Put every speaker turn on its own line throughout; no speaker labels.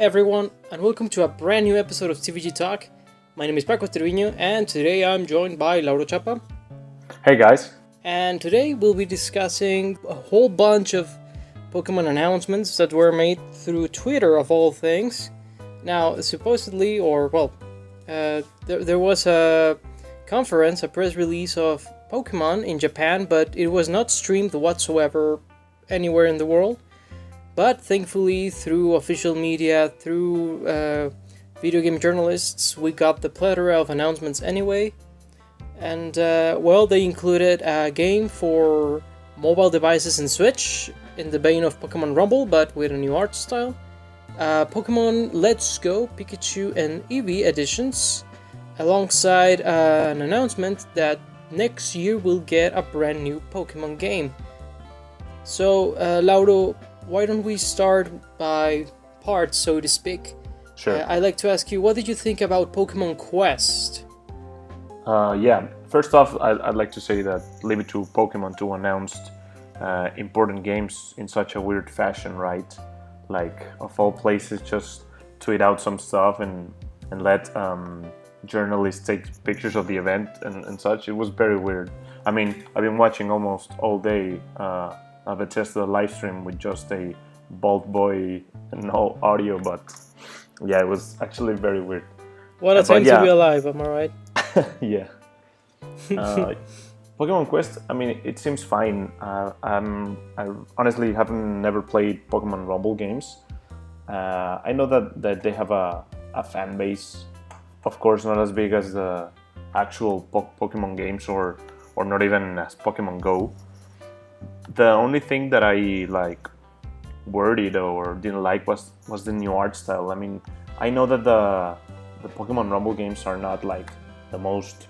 everyone, and welcome to a brand new episode of TVG Talk. My name is Paco Treviño, and today I'm joined by Lauro Chapa.
Hey guys.
And today we'll be discussing a whole bunch of Pokemon announcements that were made through Twitter, of all things. Now, supposedly, there was a conference, a press release of Pokemon in Japan, but it was not streamed whatsoever anywhere in the world. But thankfully, through official media, through video game journalists, we got the plethora of announcements anyway. And, they included a game for mobile devices and Switch, in the vein of Pokemon Rumble, but with a new art style. Pokemon Let's Go, Pikachu and Eevee editions, alongside an announcement that next year we'll get a brand new Pokemon game. So, Lauro, why don't we start by parts, so to speak?
Sure.
I'd like to ask you, what did you think about Pokemon Quest?
First off, I'd like to say that leave it to Pokemon to announce important games in such a weird fashion, right? Like, of all places, just tweet out some stuff and let journalists take pictures of the event and such. It was very weird. I mean, I've been watching almost all day a Bethesda live stream with just a bald boy and no audio, but yeah, it was actually very weird.
What a time to be alive, am I right?
Yeah. Pokemon Quest, I mean, it seems fine. I honestly haven't never played Pokemon Rumble games. I know that they have a fan base, of course, not as big as the actual Pokemon games or not even as Pokemon Go. The only thing that I worried or didn't like was the new art style. I mean, I know that the Pokemon Rumble games are not like the most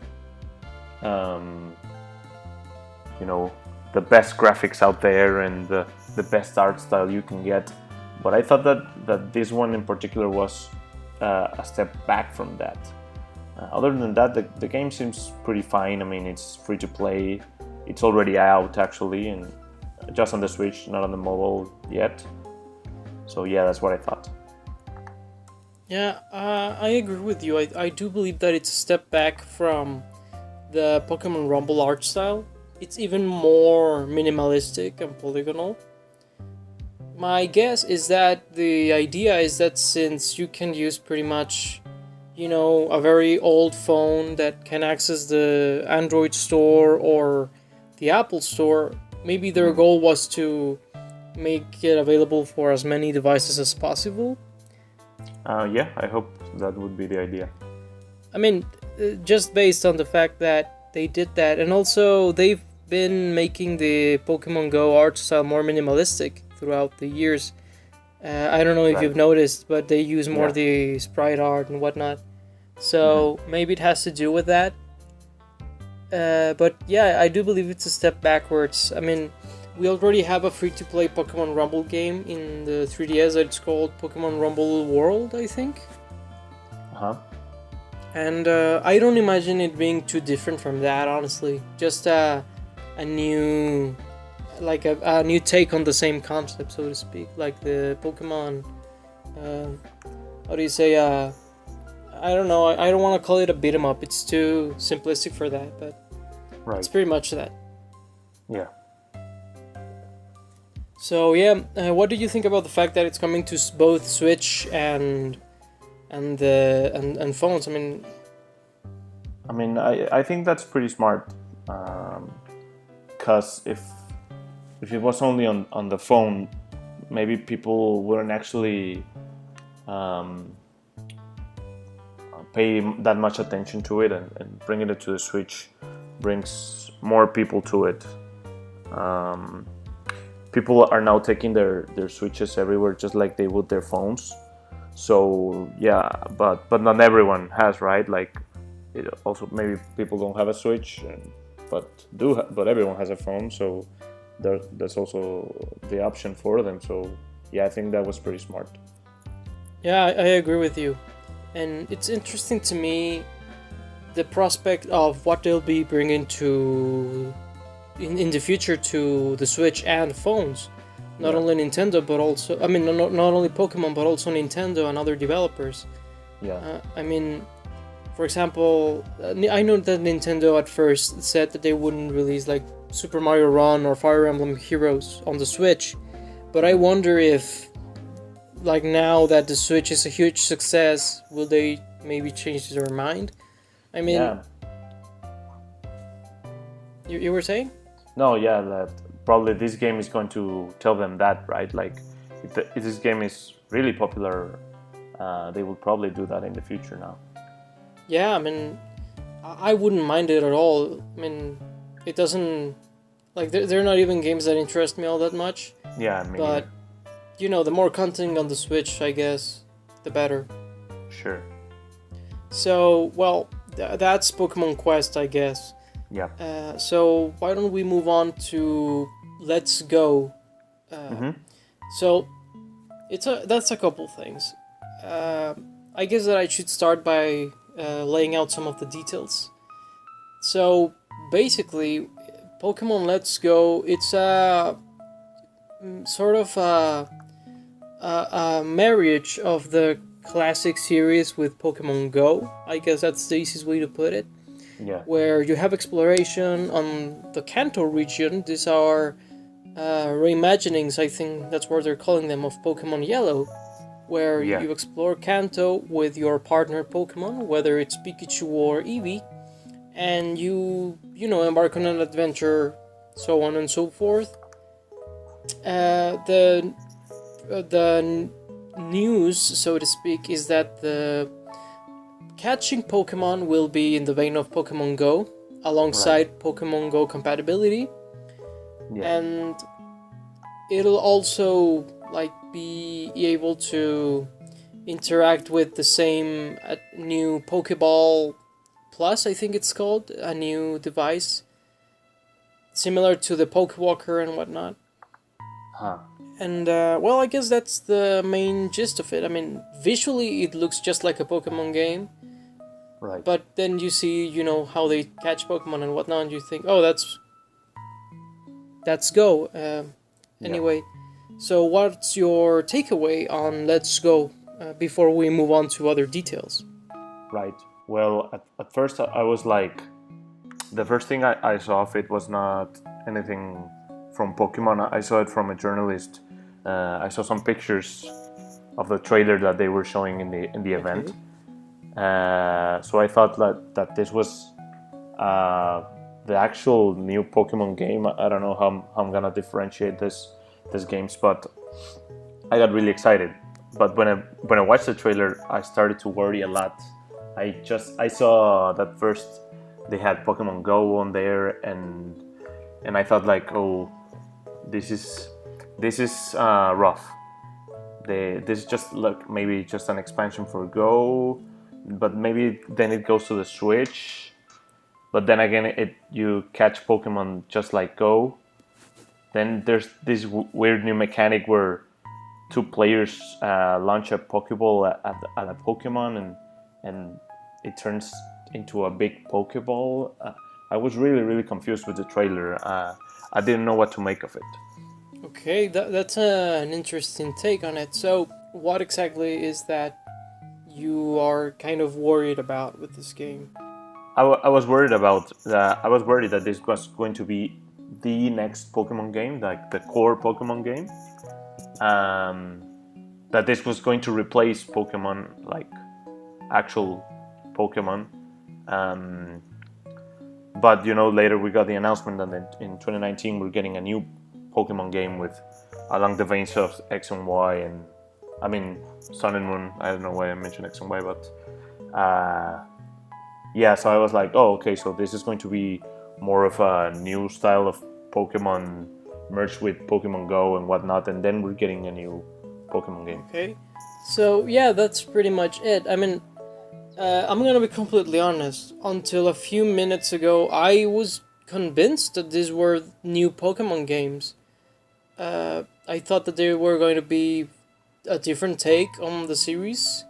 the best graphics out there and the best art style you can get, but I thought that this one in particular was a step back from that. Other than that, the game seems pretty fine. I mean, it's free to play. It's already out actually, and just on the Switch, not on the mobile yet. So yeah, that's what I thought.
Yeah, I agree with you. I do believe that it's a step back from the Pokemon Rumble art style. It's even more minimalistic and polygonal. My guess is that the idea is that since you can use pretty much, a very old phone that can access the Android store or the Apple store, maybe their goal was to make it available for as many devices as possible.
Yeah, I hope that would be the idea.
I mean, just based on the fact that they did that, and also they've been making the Pokemon Go art style more minimalistic throughout the years. I don't know if you've noticed, but they use more the sprite art and whatnot. So maybe it has to do with that. But yeah, I do believe it's a step backwards. I mean, we already have a free-to-play Pokemon Rumble game in the 3DS that it's called Pokemon Rumble World, I think.
Uh-huh.
And I don't imagine it being too different from that, honestly. Just a new take on the same concept, so to speak. Like the Pokemon, how do you say, I don't know, I don't want to call it a beat 'em up. It's too simplistic for that, but it's pretty much that.
Yeah.
So yeah, what do you think about the fact that it's coming to both Switch and phones?
I mean, I think that's pretty smart. Because if it was only on the phone, maybe people wouldn't actually pay that much attention to it, and bringing it to the Switch brings more people to it. People are now taking their Switches everywhere, just like they would their phones. So yeah, but not everyone has, right? Like, it also maybe people don't have a Switch, but everyone has a phone. So there's also the option for them. So yeah, I think that was pretty smart.
Yeah, I agree with you, and it's interesting to me the prospect of what they'll be bringing to in the future to the Switch and phones. not only Nintendo, but also, I mean, not only Pokemon, but also Nintendo and other developers.
Yeah.
I mean, for example, I know that Nintendo at first said that they wouldn't release like Super Mario Run or Fire Emblem Heroes on the Switch, but I wonder if, like now that the Switch is a huge success, will they maybe change their mind? I mean,
Yeah.
you were saying?
No, yeah, that probably this game is going to tell them that, right? Like, if this game is really popular, they will probably do that in the future now.
Yeah, I mean, I wouldn't mind it at all. I mean, it doesn't, like, they're not even games that interest me all that much.
Yeah, me
But, you know, the more content on the Switch, I guess, the better.
sure.
So, well, that's Pokemon Quest, I guess.
Yeah.
So, why don't we move on to Let's Go? So, that's a couple things. I guess that I should start by laying out some of the details. So basically, Pokemon Let's Go, it's a sort of a marriage of the classic series with Pokemon Go. I guess that's the easiest way to put it.
Yeah.
Where you have exploration on the Kanto region. These are reimaginings, I think that's what they're calling them, of Pokemon Yellow, where
Yeah.
you explore Kanto with your partner Pokemon, whether it's Pikachu or Eevee, and you embark on an adventure, so on and so forth. The news, so to speak, is that the catching Pokemon will be in the vein of Pokemon Go, alongside Pokemon Go compatibility,
Yeah.
and it'll also like be able to interact with the same new Pokeball Plus, I think it's called, a new device similar to the Pokewalker and whatnot.
Huh.
And well, I guess that's the main gist of it. I mean, visually it looks just like a Pokemon game,
Right.
but then you see, how they catch Pokemon and whatnot, and you think, oh, that's Go. Anyway, so what's your takeaway on Let's Go before we move on to other details?
Right. Well, at first I was like, the first thing I saw of it was not anything from Pokemon. I saw it from a journalist. I saw some pictures of the trailer that they were showing in the event. So I thought that this was the actual new Pokemon game. I don't know how I'm gonna differentiate these games, but I got really excited. But when I watched the trailer, I started to worry a lot. I saw that first they had Pokemon Go on there, and I thought like, oh, this is rough. This is just like maybe just an expansion for Go, but maybe then it goes to the Switch. But then again, you catch Pokemon just like Go. Then there's this weird new mechanic where two players launch a Pokeball at a Pokemon, and it turns into a big Pokeball. I was really confused with the trailer. I didn't know what to make of it.
Okay, that's an interesting take on it. So, what exactly is that you are kind of worried about with this game?
I was worried about I was worried that this was going to be the next Pokemon game, like the core Pokemon game. That this was going to replace Pokemon, like actual Pokemon. But later we got the announcement that in 2019 we're getting a new Pokemon game with along the veins of X and Y, and I mean Sun and Moon. I don't know why I mentioned X and Y, but yeah. So I was like, oh, okay. So this is going to be more of a new style of Pokemon merged with Pokemon Go and whatnot, and then we're getting a new Pokemon game.
Okay, so yeah, that's pretty much it. I mean, I'm gonna be completely honest. Until a few minutes ago, I was convinced that these were new Pokemon games. I thought that they were going to be a different take on the series,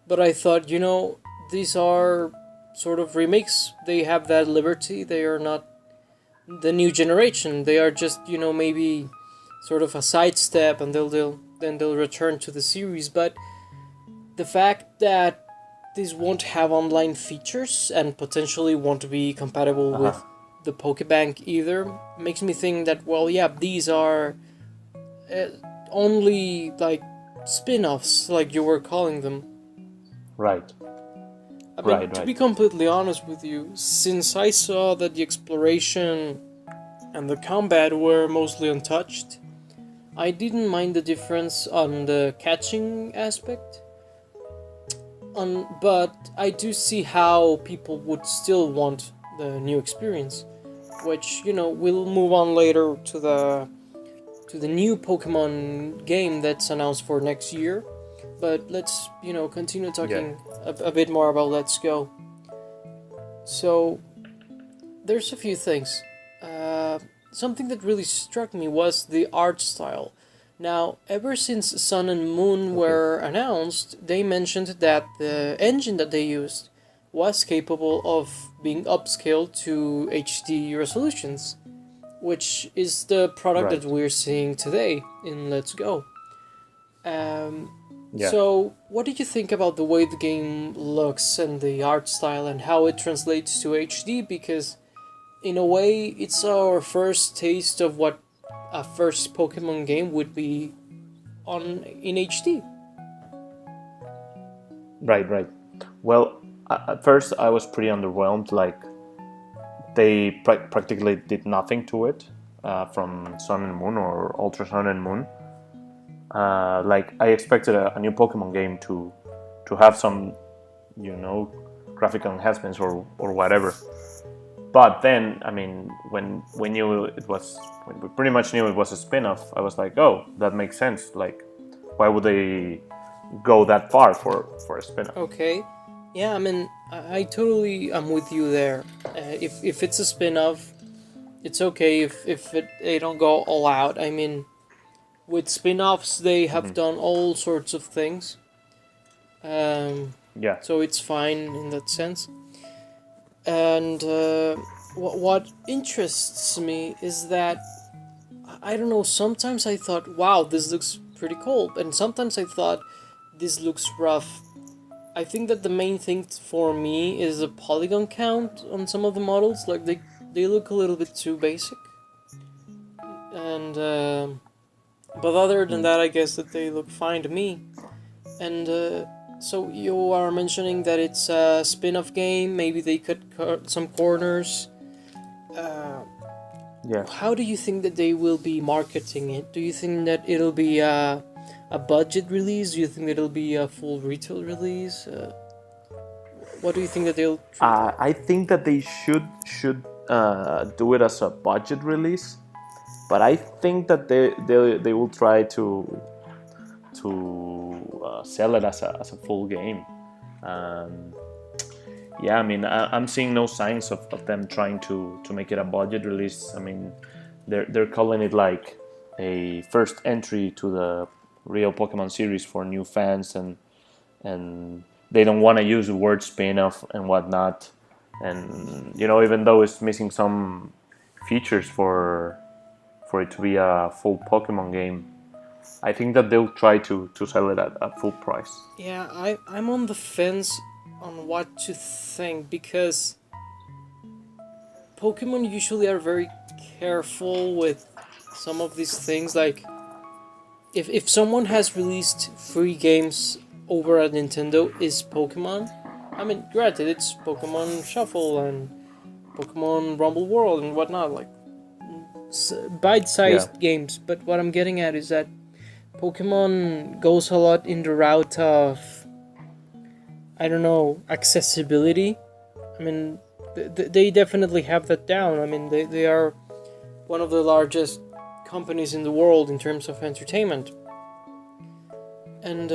but I thought, these are sort of remakes. They have that liberty. They are not the new generation. They are just, maybe sort of a sidestep, and they'll return to the series. But the fact that this won't have online features and potentially won't be compatible with the Pokebank either makes me think that, well, yeah, these are only like spin-offs, like you were calling them.
Right.
I mean, to be completely honest with you, since I saw that the exploration and the combat were mostly untouched, I didn't mind the difference on the catching aspect. But I do see how people would still want the new experience, which, you know, we'll move on later to the new Pokemon game that's announced for next year. But let's, you know, continue talking a bit more about Let's Go. So, there's a few things. Something that really struck me was the art style. Now, ever since Sun and Moon were announced, they mentioned that the engine that they used was capable of being upscaled to HD resolutions, which is the product that we're seeing today in Let's Go. So, what did you think about the way the game looks and the art style and how it translates to HD? Because, in a way, it's our first taste of what a first Pokemon game would be in HD.
Right. Well, at first I was pretty underwhelmed. Like, they practically did nothing to it from Sun and Moon or Ultra Sun and Moon. Like, I expected a new Pokemon game to have some, you know, graphical enhancements or whatever. But then, I mean, when we pretty much knew it was a spin-off, I was like, oh, that makes sense. Like, why would they go that far for a spin-off?
Okay, yeah, I mean, I totally am with you there. If it's a spin-off, it's okay if they don't go all out. I mean, with spin-offs, they have done all sorts of things. So it's fine in that sense. And what interests me is that, I don't know, sometimes I thought, wow, this looks pretty cool, and sometimes I thought, this looks rough. I think that the main thing for me is the polygon count on some of the models. Like, they look a little bit too basic. And but other than that, I guess that they look fine to me. And so you are mentioning that it's a spin-off game. Maybe they could cut some corners. How do you think that they will be marketing it? Do you think that it'll be a budget release? Do you think that it'll be a full retail release? What do you think that they'll?
I think that they should do it as a budget release, but I think that they will try to sell it as a full game. I mean, I'm seeing no signs of them trying to make it a budget release. I mean, they're calling it like a first entry to the real Pokemon series for new fans, and they don't want to use the word spin-off and whatnot. And, you know, even though it's missing some features for it to be a full Pokemon game, I think that they'll try to sell it at full price.
Yeah, I'm on the fence on what to think, because Pokemon usually are very careful with some of these things. Like, if someone has released free games over at Nintendo, is Pokemon. I mean, granted, it's Pokemon Shuffle and Pokemon Rumble World and whatnot, like bite-sized games. But what I'm getting at is that Pokemon goes a lot in the route of, I don't know, accessibility. I mean, they definitely have that down. I mean, they are one of the largest companies in the world in terms of entertainment. And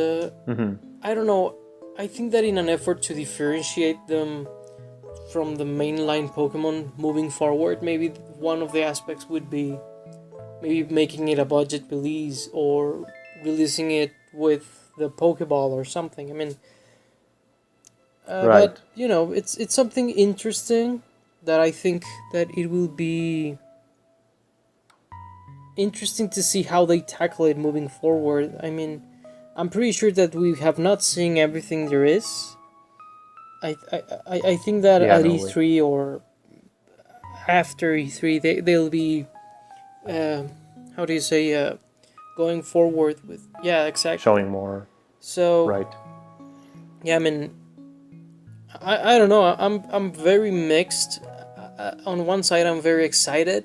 I don't know, I think that in an effort to differentiate them from the mainline Pokemon moving forward, maybe one of the aspects would be maybe making it a budget release or releasing it with the Pokeball or something. I mean, but, you know, it's something interesting that I think that it will be interesting to see how they tackle it moving forward. I mean, I'm pretty sure that we have not seen everything there is. I think that
Yeah,
at
no way.
E3 or after E3, they'll be, uh, how do you say, going forward with, yeah, exactly.
Showing more,
So
right?
yeah, I mean, I don't know. I'm very mixed. On one side, I'm very excited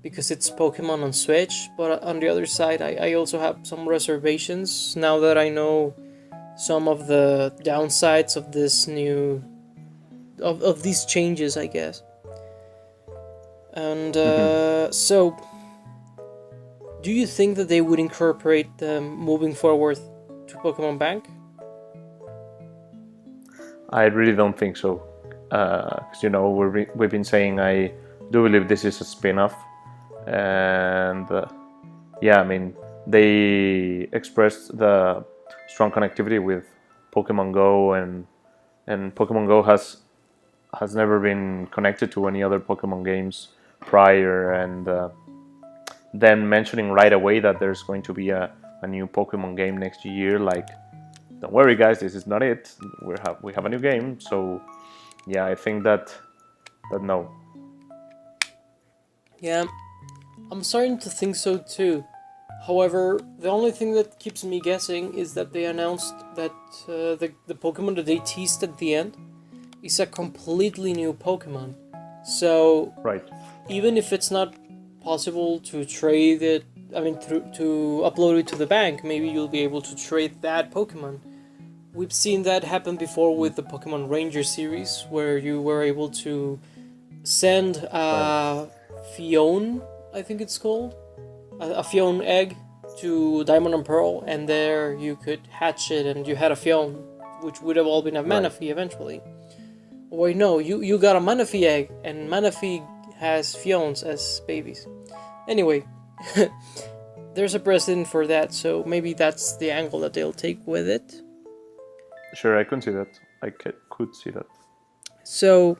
because it's Pokemon on Switch, but on the other side, I also have some reservations now that I know some of the downsides of this new of these changes, I guess. And
Hmm.
so, do you think that they would incorporate them moving forward to Pokemon Bank?
I really don't think so, because we've been saying I do believe this is a spin-off, and yeah, I mean they expressed the strong connectivity with Pokemon Go, and Pokemon Go has never been connected to any other Pokemon games prior, and then mentioning right away that there's going to be a new Pokemon game next year, like, don't worry guys, this is not it. We have a new game, so yeah, I think that no.
Yeah, I'm starting to think so too. However, the only thing that keeps me guessing is that they announced that the Pokemon that they teased at the end is a completely new Pokemon. So
Right.
even if it's not possible to trade it, I mean, to upload it to the bank, maybe you'll be able to trade that Pokemon. We've seen that happen before with the Pokemon Ranger series, where you were able to send
Right.
a Fion, I think it's called, a Fion egg to Diamond and Pearl, and there you could hatch it, and you had a Fion, which would have all been a
Right.
Manaphy eventually. Wait, no, you got a Manaphy egg, and Manaphy has Fions as babies. Anyway, there's a precedent for that, so maybe that's the angle that they'll take with it.
Sure, I can see that. I could see that.
So,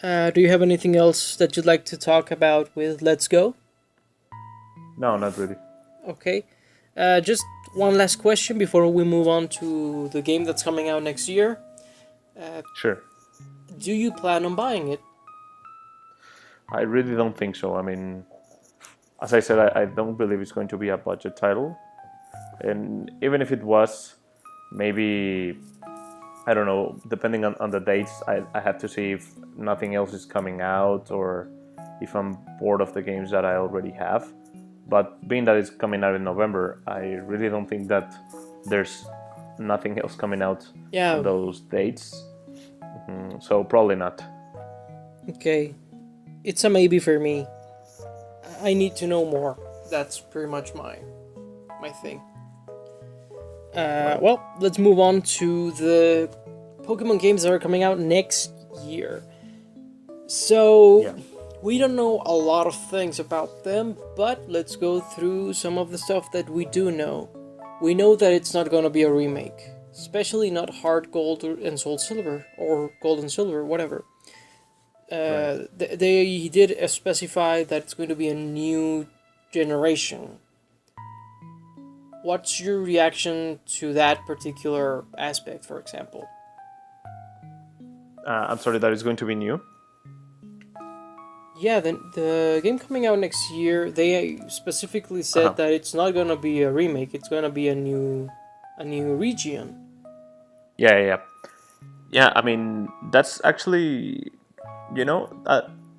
do you have anything else that you'd like to talk about with Let's Go?
No, not really.
Okay. Just one last question before we move on to the game that's coming out next year. Uh,
Sure.
do you plan on buying it?
I really don't think so. I mean, as I said, I don't believe it's going to be a budget title, and even if it was, maybe, I don't know, depending on the dates, I have to see if nothing else is coming out, or if I'm bored of the games that I already have. But being that it's coming out in November, I really don't think that there's nothing else coming out on
Yeah,
those dates. So probably not.
okay. It's a maybe for me. I need to know more. That's pretty much my thing.
Right.
Well, let's move on to the Pokemon games that are coming out next year. So,
Yeah.
we don't know a lot of things about them, but let's go through some of the stuff that we do know. We know that it's not going to be a remake, especially not Heart Gold and Soul Silver, or Gold and Silver, whatever.
Right.
They did specify that it's going to be a new generation. What's your reaction to that particular aspect, for example?
I'm sorry, that is going to be new.
Yeah, the game coming out next year, they specifically
Uh-huh.
said that it's not gonna be a remake. It's gonna be a new region.
Yeah, yeah, yeah. Yeah, I mean, that's actually, you know,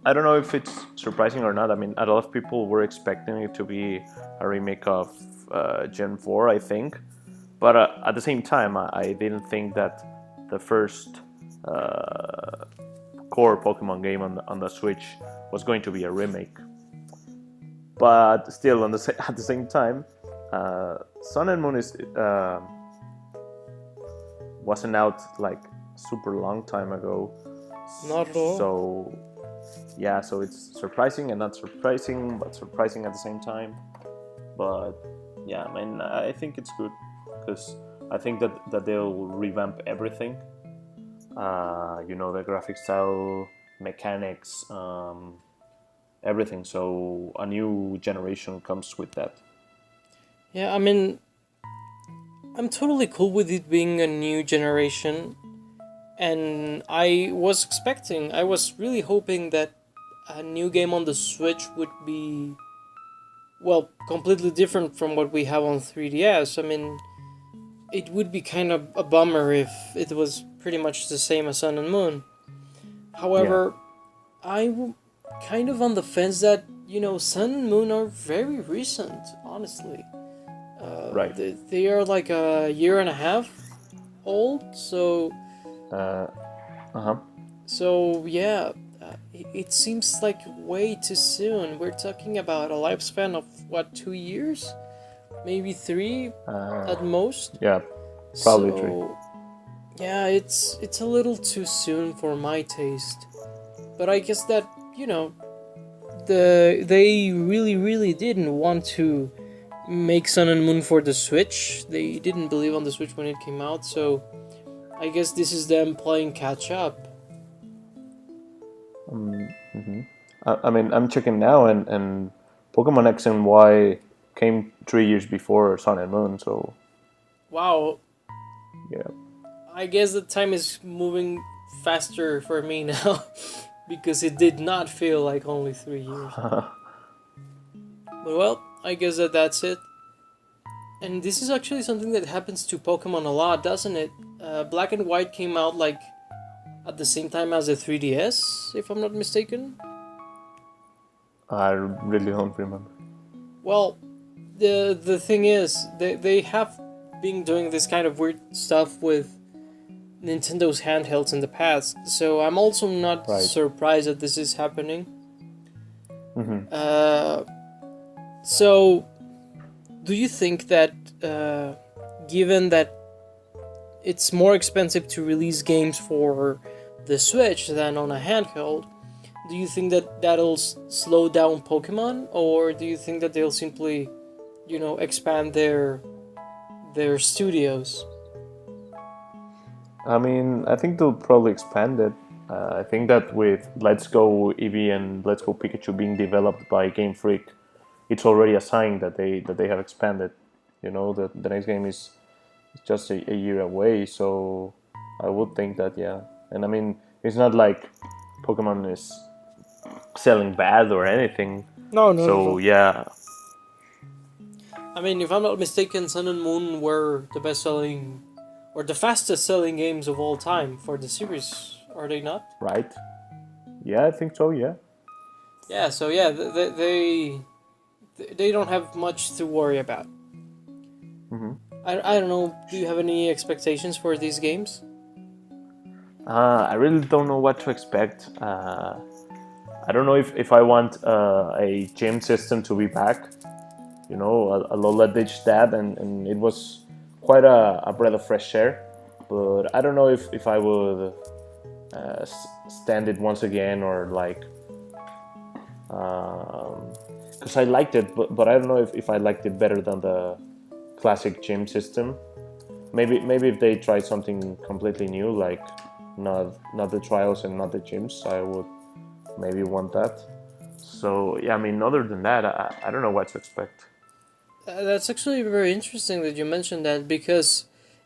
I don't know if it's surprising or not. I mean, a lot of people were expecting it to be a remake of Gen 4, I think. But at the same time, I didn't think that the first uh, core Pokemon game on the Switch was going to be a remake. But still, at the same time, Sun and Moon is wasn't out like super long time ago.
Not at all.
So yeah, so it's surprising and not surprising, but surprising at the same time. But yeah, I mean, I think it's good because I think that they'll revamp everything. The graphic style, mechanics, everything. So a new generation comes with that.
Yeah, I mean, I'm totally cool with it being a new generation, and I was really hoping that a new game on the Switch would be, well, completely different from what we have on 3DS. I mean, it would be kind of a bummer if it was pretty much the same as Sun and Moon.
Yeah,
However, I'm kind of on the fence that, Sun and Moon are very recent, honestly.
right.
They are like a year and a half old, so
Uh huh.
yeah, it seems like way too soon. We're talking about a lifespan of what, 2 years, maybe three at most.
Yeah, probably three.
So yeah, it's a little too soon for my taste. But I guess that they really didn't want to make Sun and Moon for the Switch. They didn't believe on the Switch when it came out, so I guess this is them playing catch up.
I mean, I'm checking now, and Pokemon X and Y came 3 years before Sun and Moon. So
Wow,
yeah,
I guess the time is moving faster for me now because it did not feel like only 3 years. But well, I guess that's it. And this is actually something that happens to Pokemon a lot, doesn't it? Black and White came out like at the same time as the 3DS, if I'm not mistaken.
I really don't remember.
Well, the thing is, they have been doing this kind of weird stuff with Nintendo's handhelds in the past, so I'm also not
Right.
surprised that this is happening. So, do you think that, given that it's more expensive to release games for the Switch than on a handheld, do you think that that'll slow down Pokemon, or do you think that they'll simply, expand their studios?
I mean, I think they'll probably expand it. I think that with Let's Go Eevee and Let's Go Pikachu being developed by Game Freak, it's already a sign that they have expanded. The next game is just a year away, so I would think that, yeah. And I mean, it's not like Pokemon is selling bad or anything.
No, not at
So
all.
yeah,
I mean, if I'm not mistaken, Sun and Moon were the best-selling or the fastest-selling games of all time for the series, are they not?
right. Yeah, I think so. Yeah.
Yeah. So yeah, they don't have much to worry about. I don't know. Do you have any expectations for these games?
I really don't know what to expect. I don't know if I want a gym system to be back. Alola ditched that, and it was quite a breath of fresh air. But I don't know if I would stand it once again, or like, because I liked it, but I don't know if I liked it better than the classic gym system. Maybe if they try something completely new, like not the trials and not the gyms, I would maybe want that. So yeah, I mean, other than that, I don't know what to expect.
That's actually very interesting that you mentioned that, because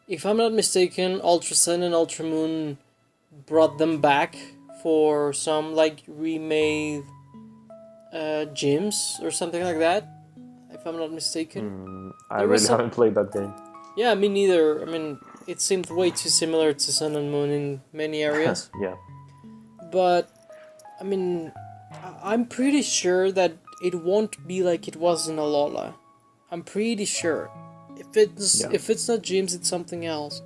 if I'm not mistaken, Ultra Sun and Ultra Moon brought them back for some like remade gyms or something like that. If I'm not mistaken,
I
there was
really
some.
haven't played that game.
Yeah, me neither. I mean, it seemed way too similar to Sun and Moon in many areas.
Yeah.
But I mean, I'm pretty sure that it won't be like it was in Alola. I'm pretty sure. If it's not gyms, it's something else.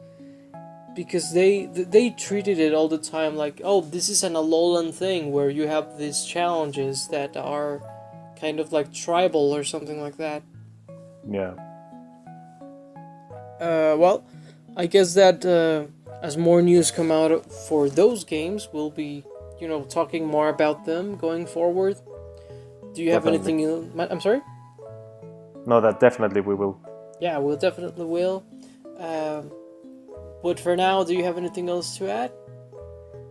Because they treated it all the time like, oh, this is an Alolan thing where you have these challenges that are kind of like tribal or something like that.
Yeah.
Well, I guess that as more news come out for those games, we'll be, talking more about them going forward. Do you have
Definitely.
anything? I'm sorry.
No, that definitely we will.
Yeah, we'll definitely will. But for now, do you have anything else to add?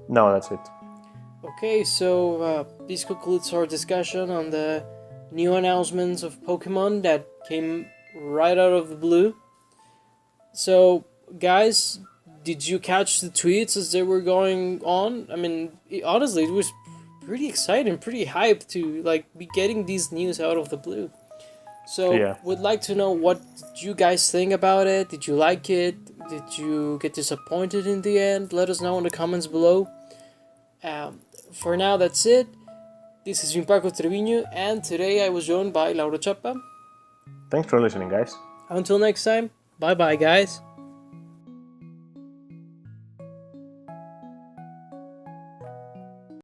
No, that's it.
Okay, so this concludes our discussion on the new announcements of Pokemon that came right out of the blue. So, guys, did you catch the tweets as they were going on? I mean, honestly, it was pretty exciting, pretty hyped to like be getting these news out of the blue. So,
Yeah.
would like to know what did you guys think about it? Did you like it? Did you get disappointed in the end? Let us know in the comments below. For now, that's it. This is Paco Trevino, and today I was joined by Laura Chapa.
Thanks for listening, guys.
Until next time, bye bye, guys.